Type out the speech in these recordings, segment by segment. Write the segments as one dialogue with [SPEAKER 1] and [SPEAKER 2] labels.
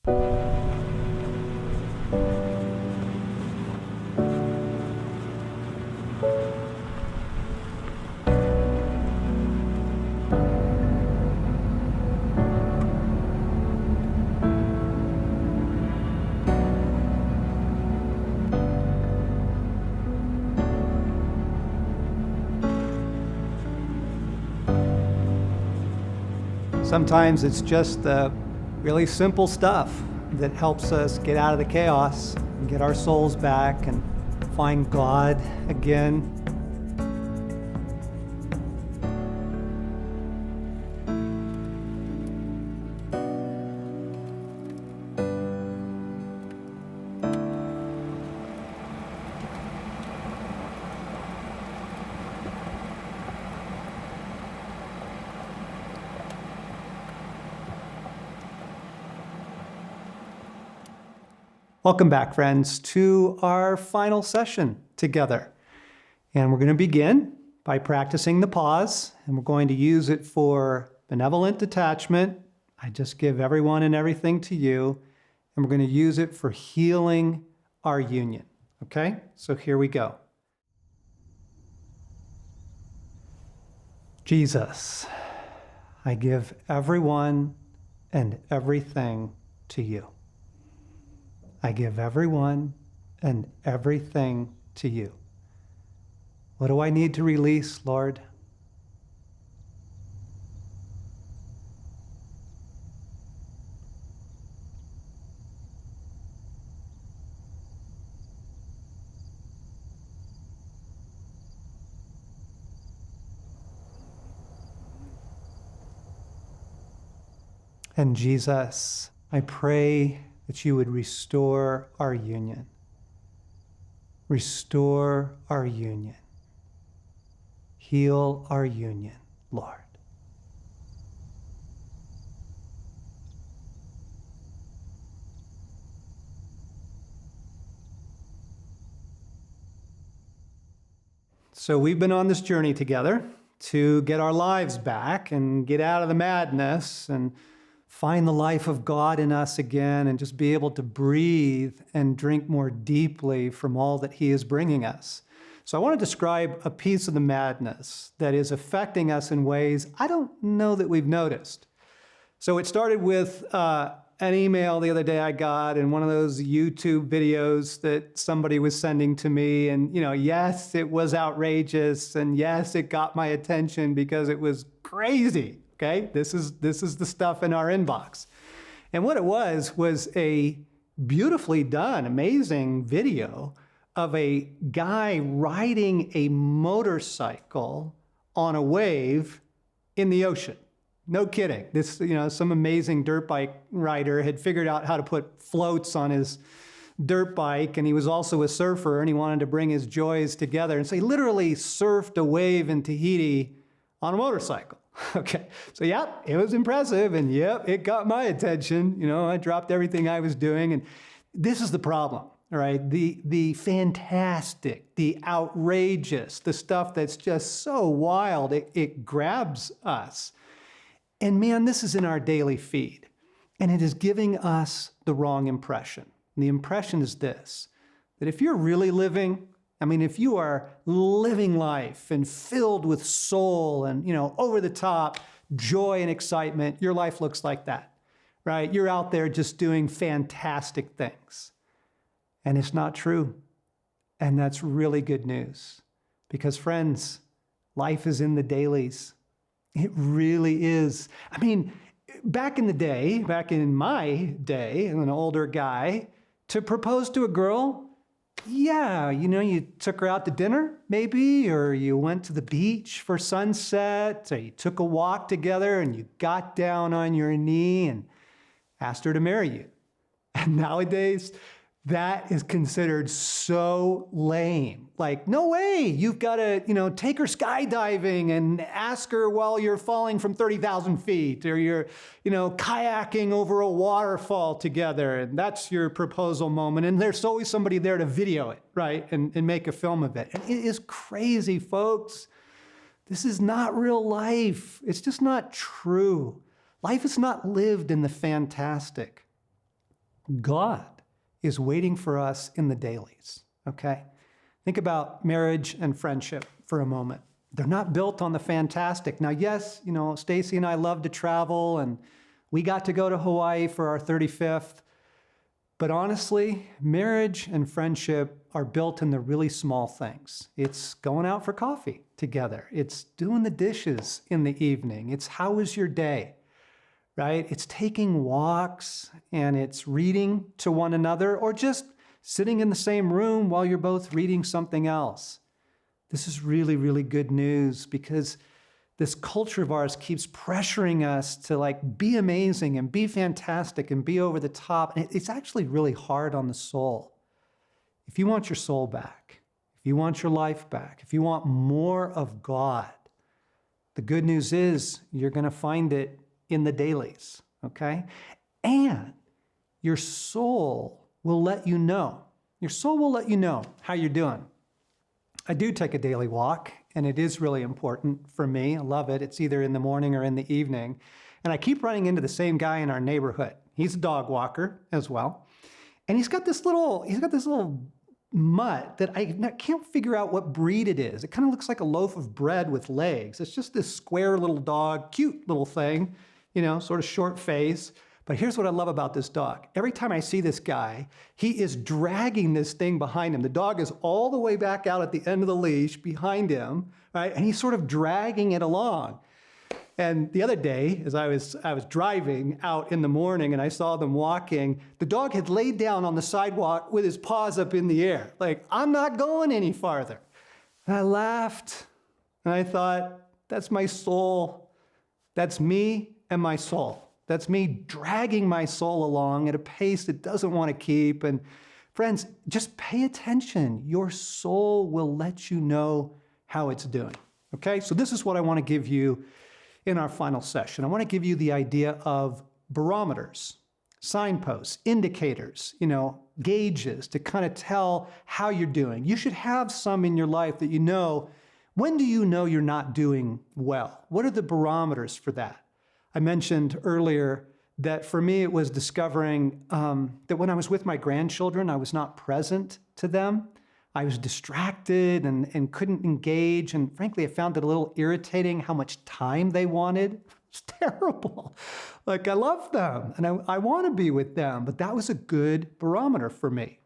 [SPEAKER 1] Sometimes it's just the really simple stuff that helps us get out of the chaos and get our souls back and find God again. Welcome back, friends, to our final session together. And we're going to begin by practicing the pause, and we're going to use it for benevolent detachment. I just give everyone and everything to you, and we're going to use it for healing our union. Okay? So here we go. Jesus, I give everyone and everything to you. I give everyone and everything to you. What do I need to release, Lord? And Jesus, I pray that you would restore our union. Restore our union. Heal our union, Lord. So we've been on this journey together to get our lives back and get out of the madness and find the life of God in us again and just be able to breathe and drink more deeply from all that He is bringing us. So I want to describe a piece of the madness that is affecting us in ways I don't know that we've noticed. So it started with an email the other day I got in one of those YouTube videos that somebody was sending to me. And, yes, it was outrageous. And yes, it got my attention because it was crazy. Okay, this is the stuff in our inbox. And what it was a beautifully done, amazing video of a guy riding a motorcycle on a wave in the ocean. No kidding. This, some amazing dirt bike rider had figured out how to put floats on his dirt bike, and he was also a surfer, and he wanted to bring his joys together. And so he literally surfed a wave in Tahiti on a motorcycle. Okay, so it was impressive, and it got my attention. I dropped everything I was doing, and this is the problem, all right? The fantastic, the outrageous, the stuff that's just so wild, it grabs us. And man, this is in our daily feed, and it is giving us the wrong impression. And the impression is this, that if you're really living, if you are living life and filled with soul and, over the top joy and excitement, your life looks like that, right? You're out there just doing fantastic things. And it's not true. And that's really good news. Because friends, life is in the dailies. It really is. Back in my day, as an older guy, to propose to a girl, you took her out to dinner, maybe, or you went to the beach for sunset, or you took a walk together and you got down on your knee and asked her to marry you. And nowadays, that is considered so lame. Like, no way, you've got to, take her skydiving and ask her while you're falling from 30,000 feet, or you're, kayaking over a waterfall together, and that's your proposal moment. And there's always somebody there to video it, right, and make a film of it. And it is crazy, folks. This is not real life. It's just not true. Life is not lived in the fantastic. God is waiting for us in the dailies, okay? Think about marriage and friendship for a moment. They're not built on the fantastic. Now, yes, Stacy and I love to travel, and we got to go to Hawaii for our 35th. But honestly, marriage and friendship are built in the really small things. It's going out for coffee together. It's doing the dishes in the evening. It's how was your day, right? It's taking walks, and it's reading to one another, or just sitting in the same room while you're both reading something else. This is really, really good news, because this culture of ours keeps pressuring us to be amazing and be fantastic and be over the top. And it's actually really hard on the soul. If you want your soul back, if you want your life back, if you want more of God, the good news is you're going to find it in the dailies, okay? And your soul will let you know. Your soul will let you know how you're doing. I do take a daily walk, and it is really important for me. I love it. It's either in the morning or in the evening. And I keep running into the same guy in our neighborhood. He's a dog walker as well. And he's got this little mutt that I can't figure out what breed it is. It kind of looks like a loaf of bread with legs. It's just this square little dog, cute little thing, sort of short face. But here's what I love about this dog. Every time I see this guy, he is dragging this thing behind him. The dog is all the way back out at the end of the leash behind him, right? And he's sort of dragging it along. And the other day, as I was driving out in the morning and I saw them walking, the dog had laid down on the sidewalk with his paws up in the air, like, I'm not going any farther. And I laughed, and I thought, that's my soul. That's me and my soul. That's me dragging my soul along at a pace it doesn't want to keep. And friends, just pay attention. Your soul will let you know how it's doing. Okay, so this is what I want to give you in our final session. I want to give you the idea of barometers, signposts, indicators, gauges to kind of tell how you're doing. You should have some in your life that when do you know you're not doing well? What are the barometers for that? I mentioned earlier that for me, it was discovering that when I was with my grandchildren, I was not present to them. I was distracted and couldn't engage. And frankly, I found it a little irritating how much time they wanted. It's terrible. I love them and I want to be with them, but that was a good barometer for me.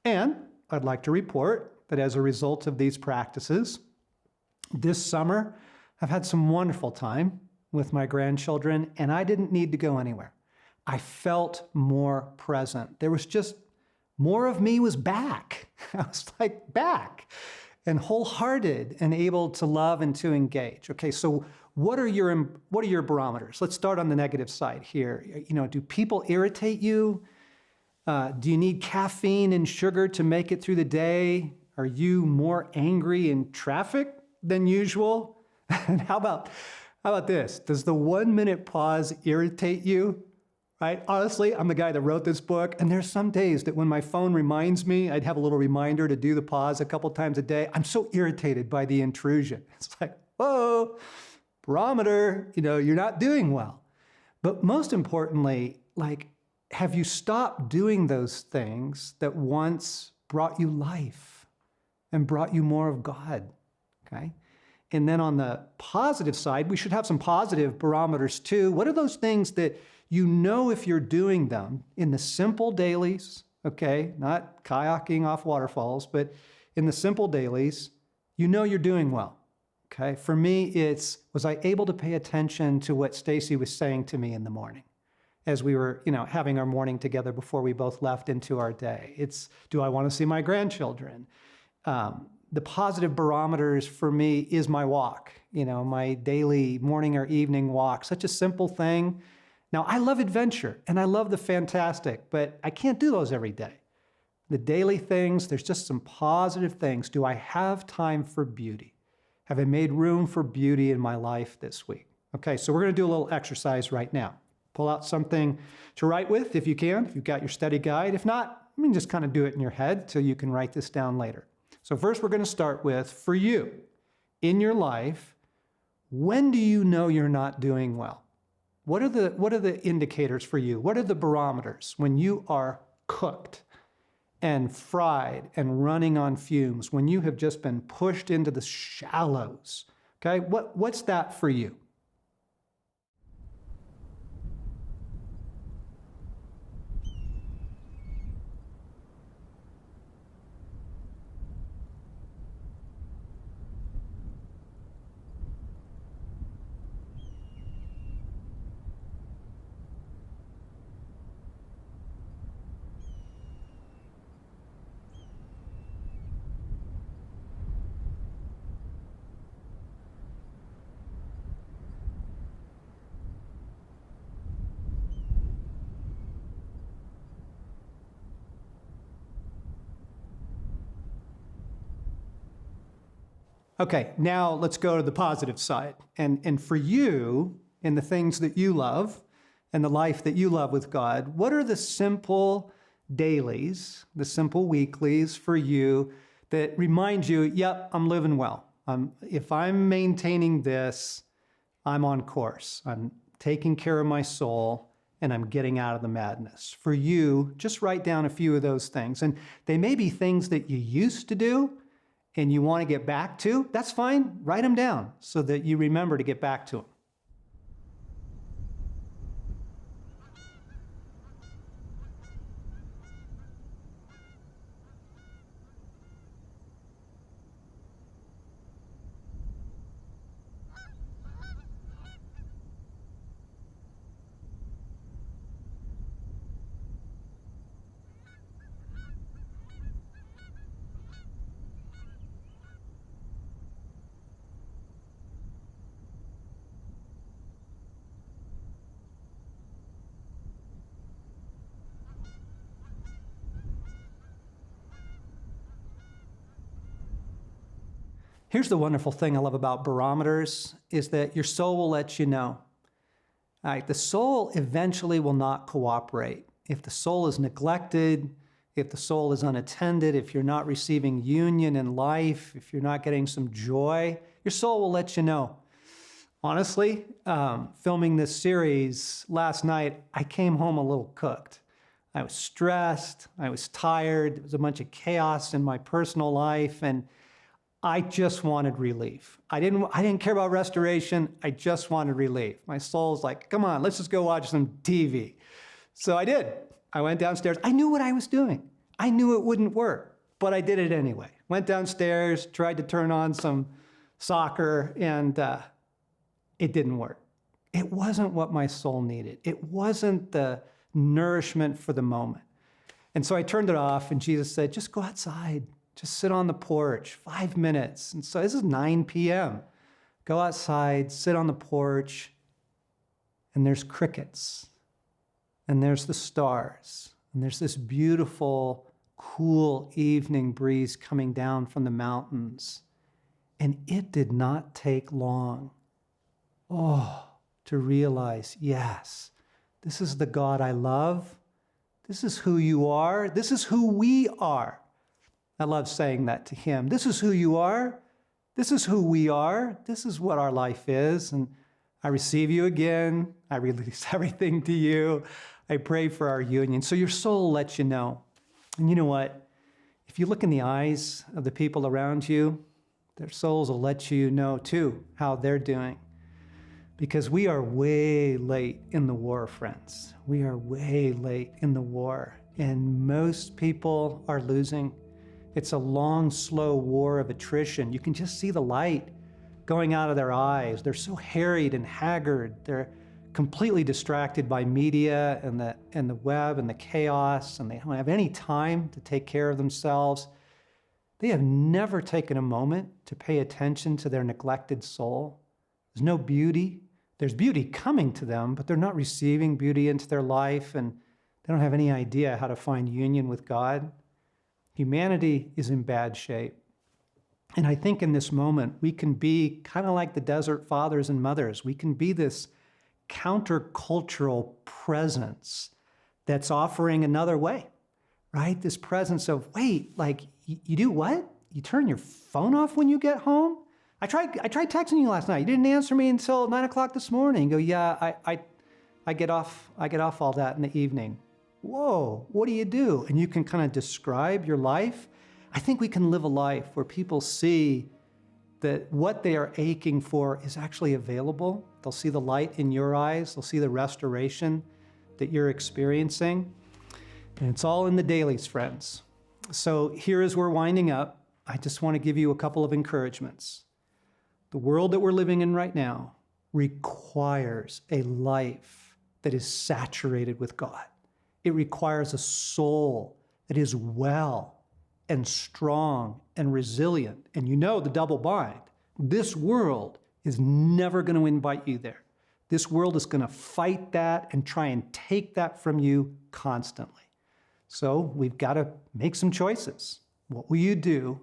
[SPEAKER 1] And I'd like to report that as a result of these practices, this summer, I've had some wonderful time with my grandchildren, and I didn't need to go anywhere. I felt more present. There was just more of me was back. I was back and wholehearted and able to love and to engage. Okay, so what are your barometers? Let's start on the negative side here. Do people irritate you? Do you need caffeine and sugar to make it through the day? Are you more angry in traffic than usual? And how about this? Does the 1 minute pause irritate you? Right? Honestly, I'm the guy that wrote this book, and there's some days that when my phone reminds me, I'd have a little reminder to do the pause a couple times a day. I'm so irritated by the intrusion. It's whoa, barometer, you're not doing well. But most importantly, have you stopped doing those things that once brought you life and brought you more of God? Okay? And then on the positive side, we should have some positive barometers too. What are those things that if you're doing them in the simple dailies, okay, not kayaking off waterfalls, but in the simple dailies, you're doing well, okay? For me, was I able to pay attention to what Stacy was saying to me in the morning as we were, having our morning together before we both left into our day? Do I want to see my grandchildren? The positive barometers for me is my walk, my daily morning or evening walk, such a simple thing. Now, I love adventure and I love the fantastic, but I can't do those every day. The daily things, there's just some positive things. Do I have time for beauty? Have I made room for beauty in my life this week? Okay, so we're going to do a little exercise right now. Pull out something to write with if you can, if you've got your study guide. If not, just kind of do it in your head so you can write this down later. So first we're going to start with, for you, in your life, when do you know you're not doing well? What are the indicators for you? What are the barometers when you are cooked and fried and running on fumes, when you have just been pushed into the shallows? Okay, what's that for you? Okay, now let's go to the positive side. And for you, in the things that you love and the life that you love with God, what are the simple dailies, the simple weeklies for you that remind you, yep, I'm living well. If I'm maintaining this, I'm on course. I'm taking care of my soul and I'm getting out of the madness. For you, just write down a few of those things. And they may be things that you used to do and you want to get back to. That's fine. Write them down so that you remember to get back to them. Here's the wonderful thing I love about barometers is that your soul will let you know. All right, the soul eventually will not cooperate. If the soul is neglected, if the soul is unattended, if you're not receiving union in life, if you're not getting some joy, your soul will let you know. Honestly, filming this series last night, I came home a little cooked. I was stressed, I was tired, there was a bunch of chaos in my personal life, and I just wanted relief. I didn't care about restoration. I just wanted relief. My soul's like, come on, let's just go watch some TV. So I did. I went downstairs. I knew what I was doing. I knew it wouldn't work, but I did it anyway. Went downstairs, tried to turn on some soccer, and it didn't work. It wasn't what my soul needed. It wasn't the nourishment for the moment. And so I turned it off, and Jesus said, just go outside. Just sit on the porch, 5 minutes. And so this is 9 p.m. Go outside, sit on the porch, and there's crickets, and there's the stars, and there's this beautiful, cool evening breeze coming down from the mountains. And it did not take long, to realize, yes, this is the God I love. This is who you are. This is who we are. I love saying that to him. This is who you are. This is who we are. This is what our life is. And I receive you again. I release everything to you. I pray for our union. So your soul lets you know. And you know what? If you look in the eyes of the people around you, their souls will let you know too how they're doing. Because we are way late in the war, friends. We are way late in the war. And most people are losing. It's a long, slow war of attrition. You can just see the light going out of their eyes. They're so harried and haggard. They're completely distracted by media and the web and the chaos, and they don't have any time to take care of themselves. They have never taken a moment to pay attention to their neglected soul. There's no beauty. There's beauty coming to them, but they're not receiving beauty into their life, and they don't have any idea how to find union with God. Humanity is in bad shape. And I think in this moment, we can be kind of like the desert fathers and mothers. We can be this countercultural presence that's offering another way, right? This presence of, wait, like, you do what? You turn your phone off when you get home? I tried texting you last night. You didn't answer me until 9 o'clock this morning. You go, yeah, I get off all that in the evening. Whoa, what do you do? And you can kind of describe your life. I think we can live a life where people see that what they are aching for is actually available. They'll see the light in your eyes. They'll see the restoration that you're experiencing. And it's all in the dailies, friends. So here as we're winding up, I just want to give you a couple of encouragements. The world that we're living in right now requires a life that is saturated with God. It requires a soul that is well and strong and resilient. And you know the double bind. This world is never going to invite you there. This world is going to fight that and try and take that from you constantly. So we've got to make some choices. What will you do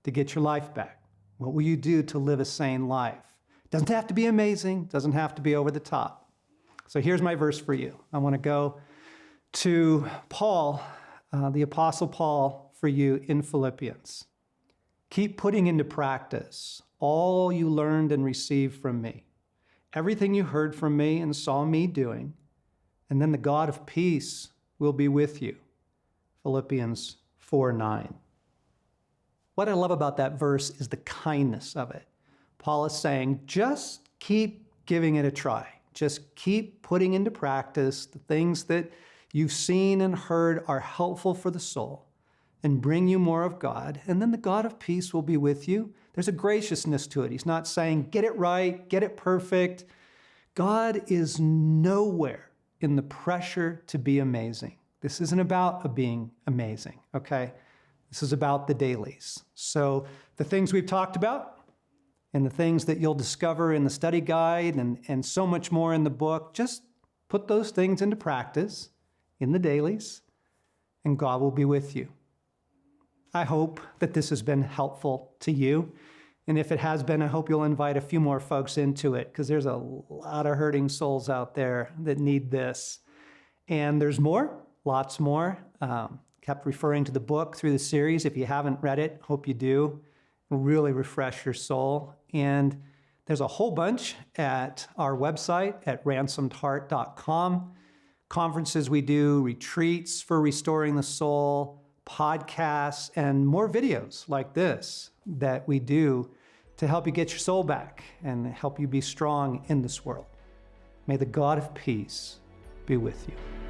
[SPEAKER 1] to get your life back? What will you do to live a sane life? Doesn't have to be amazing, doesn't have to be over the top. So here's my verse for you. I want to go to Paul, the Apostle Paul, for you in Philippians. Keep putting into practice all you learned and received from me, everything you heard from me and saw me doing, and then the God of peace will be with you. Philippians 4:9. What I love about that verse is the kindness of it. Paul is saying, just keep giving it a try. Just keep putting into practice the things that you've seen and heard are helpful for the soul and bring you more of God. And then the God of peace will be with you. There's a graciousness to it. He's not saying, get it right, get it perfect. God is nowhere in the pressure to be amazing. This isn't about being amazing, okay? This is about the dailies. So the things we've talked about and the things that you'll discover in the study guide and so much more in the book, just put those things into practice in the dailies, and God will be with you. I hope that this has been helpful to you. And if it has been, I hope you'll invite a few more folks into it, because there's a lot of hurting souls out there that need this. And there's more, lots more. Kept referring to the book through the series. If you haven't read it, hope you do. It'll really refresh your soul. And there's a whole bunch at our website at ransomedheart.com. Conferences we do, retreats for restoring the soul, podcasts, and more videos like this that we do to help you get your soul back and help you be strong in this world. May the God of peace be with you.